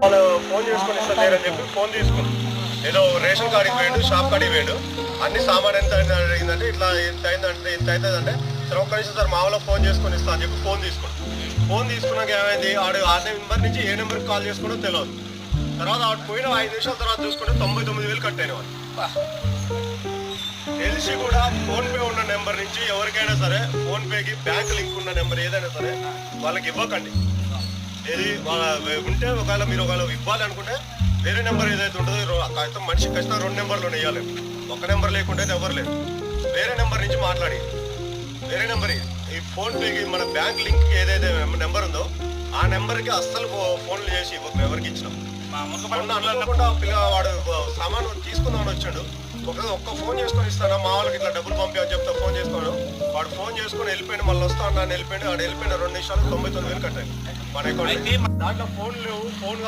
వాళ్ళు ఫోన్ చేసుకొని ఇస్తారని చెప్పి ఫోన్ తీసుకుని ఏదో రేషన్ కార్డుకి వేయండు, షాప్ కాడికి వేయండు, అన్ని సామాన్ ఎంత అడిగిందంటే ఇట్లా ఎంత అయిందంటే ఇంత అవుతుందంటే సరే ఒక్క నిమిషం సార్ మా వాళ్ళు ఫోన్ చేసుకొని ఇస్తా అని చెప్పి ఫోన్ తీసుకున్నాం. ఫోన్ తీసుకున్నాక ఏమైంది, ఆడు ఆ నెంబర్ నుంచి ఏ నెంబర్కి కాల్ చేసుకుంటో తెలియదు. తర్వాత ఆడు పోయిన 5 నిమిషాల తర్వాత చూసుకుంటే 99,000 కట్ అయిన వాళ్ళు. తెలిసి కూడా ఫోన్పే ఉన్న నెంబర్ నుంచి ఎవరికైనా సరే ఫోన్పేకి బ్యాంక్ లింక్ ఉన్న నెంబర్ ఏదైనా సరే వాళ్ళకి ఇవ్వకండి. ఏది ఉంటే ఒకవేళ మీరు ఇవ్వాలి అనుకుంటే వేరే నెంబర్ ఏదైతే ఉంటుందో మనిషికి ఖచ్చితంగా 2 నెంబర్లు వేయాలి. ఒక నెంబర్ లేకుంటే ఎవరు లేదు. వేరే నెంబర్ నుంచి మాట్లాడి వేరే నెంబర్ ఈ ఫోన్పేకి మన బ్యాంక్ లింక్ ఏదైతే నెంబర్ ఉందో ఆ నెంబర్కి అస్సలు ఫోన్లు చేసి ఎవరికి ఇచ్చినాం. అనుకోకుండా వాడు సామాను తీసుకుందామని వచ్చాడు. ఒక్క ఫోన్ చేసుకొని ఇస్తాను మా వాళ్ళకి ఇట్లా డబ్బులు పంపించని చెప్తా ఫోన్ చేసుకోను. వాడు ఫోన్ చేసుకొని వెళ్ళిపోయాడు, మళ్ళీ వస్తా అన్నాను వెళ్ళిపోయాడు. వాడు వెళ్ళిపోయిన 2 నిమిషాలు 99,000 కట్టాను మన అకౌంట్. దాంట్లో ఫోన్ లేవు, ఫోన్